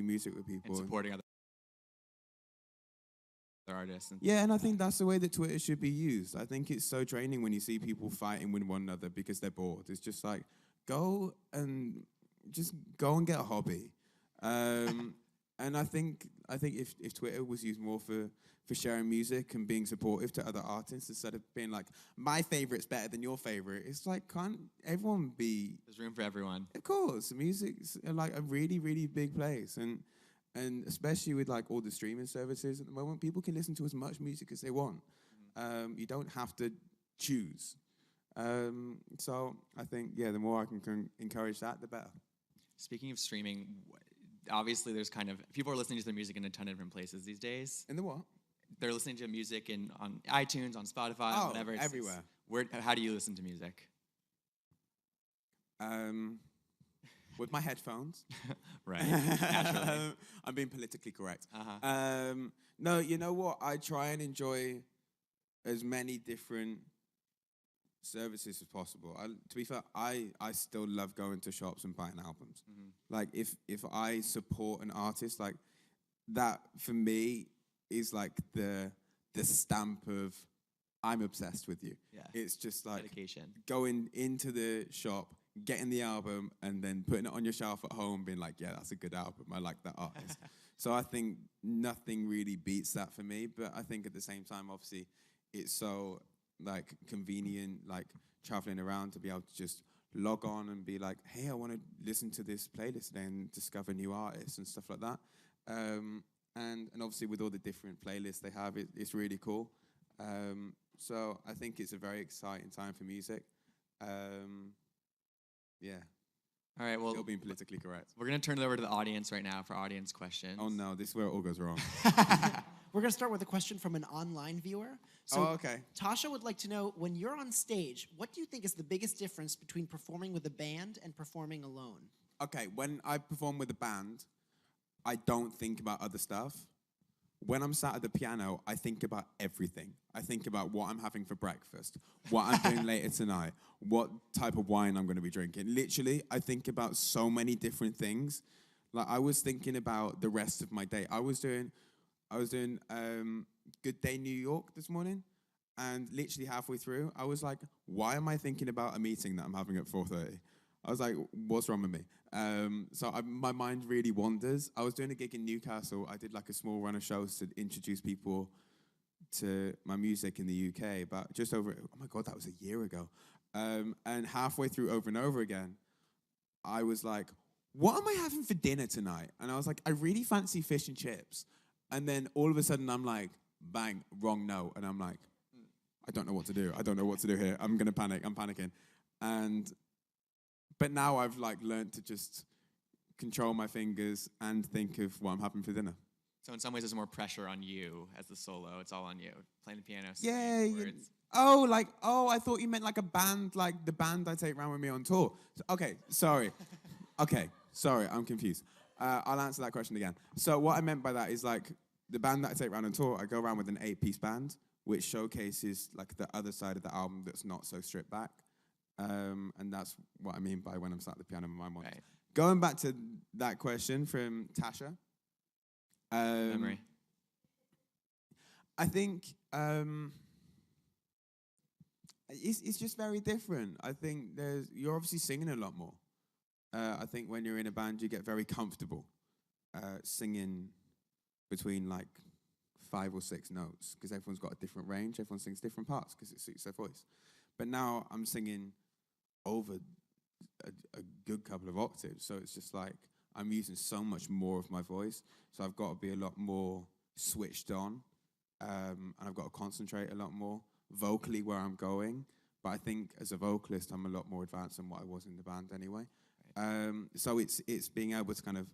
music with people. And supporting other artists. Yeah, and I think that's the way that Twitter should be used. I think it's so draining when you see people fighting with one another because they're bored. It's just like, go and get a hobby. And I think if Twitter was used more for sharing music and being supportive to other artists instead of being like, my favorite's better than your favorite, it's like, can't everyone be... There's room for everyone. Of course, music's like a really, really big place. And especially with like all the streaming services at the moment, people can listen to as much music as they want. You don't have to choose. So I think, the more I can encourage that, the better. Speaking of streaming, obviously there's kind of, people are listening to their music in a ton of different places these days. In the what? They're listening to music on iTunes, on Spotify, whatever. Everywhere. How do you listen to music? With my headphones. Right, naturally. I'm being politically correct. Uh-huh. No, you know what? I try and enjoy as many different services as possible. To be fair, I still love going to shops and buying albums. Mm-hmm. Like, if I support an artist, like, that for me is like the stamp of I'm obsessed with you. Yeah. It's just like dedication. Going into the shop, getting the album, and then putting it on your shelf at home, being like, yeah, that's a good album. I like that artist. So I think nothing really beats that for me. But I think at the same time, obviously, it's so like convenient, like traveling around to be able to just log on and be like, hey, I want to listen to this playlist today and discover new artists and stuff like that. And obviously with all the different playlists they have, it's really cool. So I think it's a very exciting time for music. Yeah. All right, well, still being politically correct. We're going to turn it over to the audience right now for audience questions. Oh no, this is where it all goes wrong. We're going to start with a question from an online viewer. So okay. Tasha would like to know, when you're on stage, what do you think is the biggest difference between performing with a band and performing alone? Okay, when I perform with a band, I don't think about other stuff. When I'm sat at the piano, I think about everything. I think about what I'm having for breakfast, what I'm doing later tonight, what type of wine I'm going to be drinking. Literally, I think about so many different things. Like, I was thinking about the rest of my day. I was doing Good Day New York this morning, and literally halfway through, I was like, why am I thinking about a meeting that I'm having at 4:30? I was like, what's wrong with me? My mind really wanders. I was doing a gig in Newcastle. I did like a small run of shows to introduce people to my music in the UK, but just over, oh my God, that was a year ago. And halfway through Over and Over Again, I was like, what am I having for dinner tonight? And I was like, I really fancy fish and chips. And then all of a sudden I'm like, bang, wrong note. And I'm like, I don't know what to do. I don't know what to do here. I'm going to panic. I'm panicking. But now I've like learned to just control my fingers and think of what I'm having for dinner. So in some ways, there's more pressure on you as the solo. It's all on you, playing the piano. Yeah. Words. I thought you meant like a band, like the band I take around with me on tour. Okay, sorry. I'm confused. I'll answer that question again. So what I meant by that is like the band that I take around on tour, I go around with an 8-piece band, which showcases like the other side of the album that's not so stripped back. And that's what I mean by when I'm sat at the piano with my mom. Right. Going back to that question from Tasha. Memory. I think it's just very different. I think you're obviously singing a lot more. I think when you're in a band, you get very comfortable singing between like 5 or 6 notes because everyone's got a different range. Everyone sings different parts because it suits their voice. But now I'm singing over a good couple of octaves, so it's just like I'm using so much more of my voice, so I've got to be a lot more switched on, and I've got to concentrate a lot more vocally where I'm going. But I think as a vocalist, I'm a lot more advanced than what I was in the band anyway. Right. So it's being able to kind of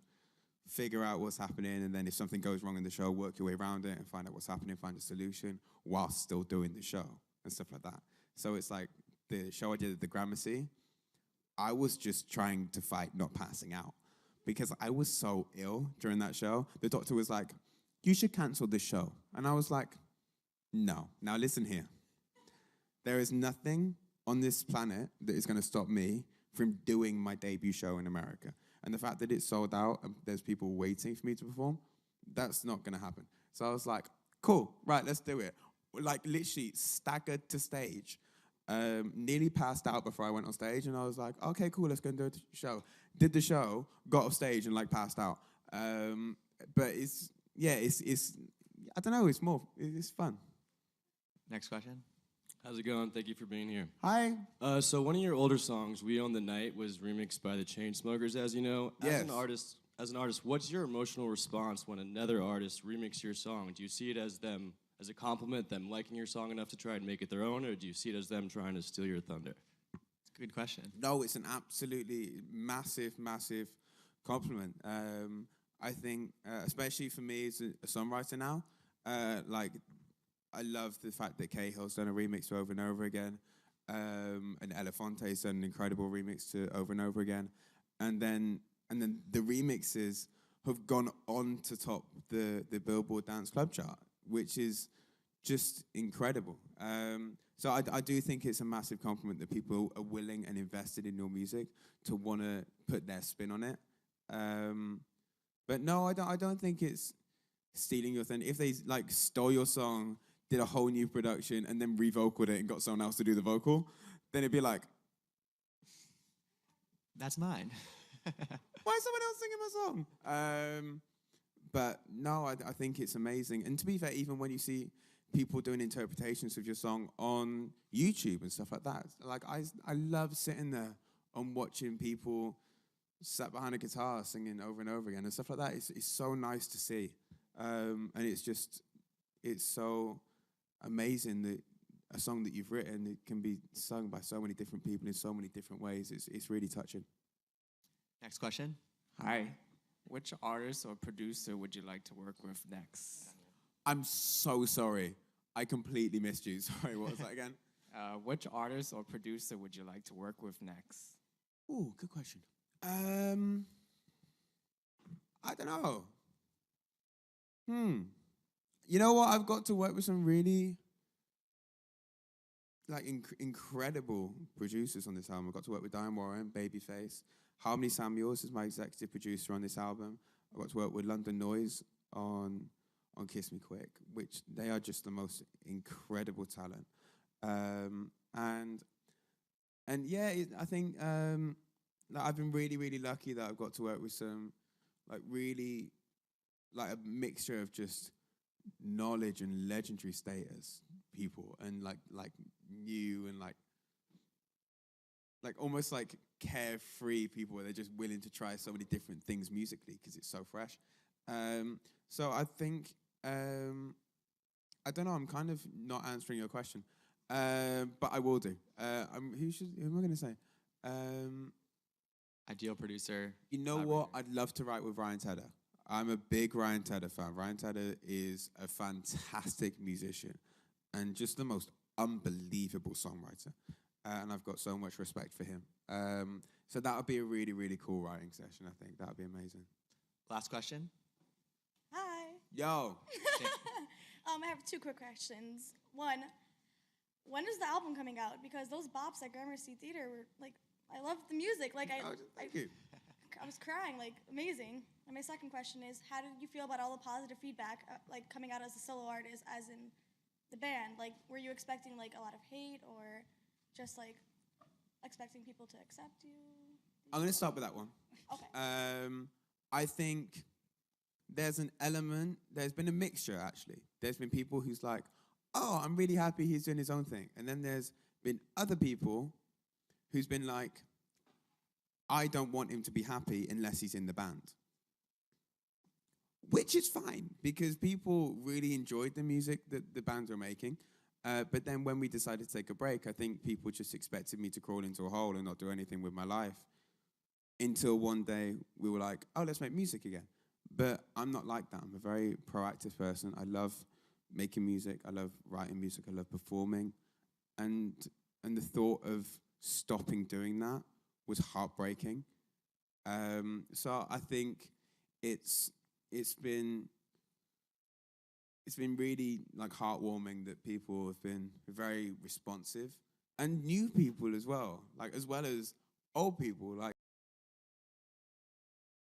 figure out what's happening, and then if something goes wrong in the show, work your way around it and find out what's happening, find a solution while still doing the show and stuff like that. So it's like the show I did at the Gramercy, I was just trying to fight not passing out because I was so ill during that show. The doctor was like, you should cancel this show. And I was like, no. Now listen here. There is nothing on this planet that is going to stop me from doing my debut show in America. And the fact that it's sold out and there's people waiting for me to perform, that's not going to happen. So I was like, cool, right, let's do it. Like literally staggered to stage, nearly passed out before I went on stage. And I was like, okay, cool, let's go and do a show. Did the show, got off stage and like passed out. But it's I don't know, it's fun. Next question. How's it going? Thank you for being here. Hi. So one of your older songs, "We Own the Night," was remixed by the Chainsmokers, as you know. Yes. As an artist, what's your emotional response when another artist remixes your song? Do you see it as a compliment, them liking your song enough to try and make it their own, or do you see it as them trying to steal your thunder? It's a good question. No, it's an absolutely massive, massive compliment. I think, especially for me as a songwriter now, like, I love the fact that Cahill's done a remix to Over and Over Again, and Elefante's done an incredible remix to Over and Over Again, and then the remixes have gone on to top the Billboard Dance Club chart, which is just incredible. So I do think it's a massive compliment that people are willing and invested in your music to want to put their spin on it. But no, I don't think it's stealing your thing. If they like stole your song, did a whole new production, and then revocaled it and got someone else to do the vocal, then it'd be like, That's mine. why is someone else singing my song? But no, I think it's amazing. And to be fair, even when you see people doing interpretations of your song on YouTube and stuff like that, like I love sitting there and watching people sat behind a guitar singing over and over again and stuff like that. It's so nice to see. And it's so amazing that a song that you've written, it can be sung by so many different people in so many different ways. It's really touching. Next question. Hi. Which artist or producer would you like to work with next? I'm so sorry. I completely missed you. Sorry, what was that again? Which artist or producer would you like to work with next? Ooh, good question. I don't know. You know what? I've got to work with some really like incredible producers on this album. I got to work with Diane Warren, Babyface. Harmony Samuels is my executive producer on this album. I got to work with London Noise on Kiss Me Quick, which they are just the most incredible talent. And yeah, I think like I've been really, really lucky that I've got to work with some like really like a mixture of just knowledge and legendary status people, and like new and like almost like carefree people where they're just willing to try so many different things musically because it's so fresh. So I think I don't know. I'm kind of not answering your question, but I will do. Who am I going to say? Ideal producer. You know what? I'd love to write with Ryan Tedder. I'm a big Ryan Tedder fan. Ryan Tedder is a fantastic musician and just the most unbelievable songwriter. And I've got so much respect for him. So that would be a really, really cool writing session, I think. That would be amazing. Last question. Hi. Yo. I have two quick questions. One, when is the album coming out? Because those bops at Gramercy Theater were like, I loved the music. Like Thank you. I was crying, like amazing. And my second question is, how did you feel about all the positive feedback, like coming out as a solo artist, as in the band? Like, were you expecting like a lot of hate, or just like expecting people to accept you? I'm going to start with that one. Okay. I think there's been a mixture, actually. There's been people who's like, oh, I'm really happy he's doing his own thing. And then there's been other people who's been like, I don't want him to be happy unless he's in the band. Which is fine, because people really enjoyed the music that the bands were making. But then when we decided to take a break, I think people just expected me to crawl into a hole and not do anything with my life. Until one day we were like, oh, let's make music again. But I'm not like that. I'm a very proactive person. I love making music. I love writing music. I love performing. And the thought of stopping doing that was heartbreaking. So I think it's been really like heartwarming that people have been very responsive, and new people as well as old people. Like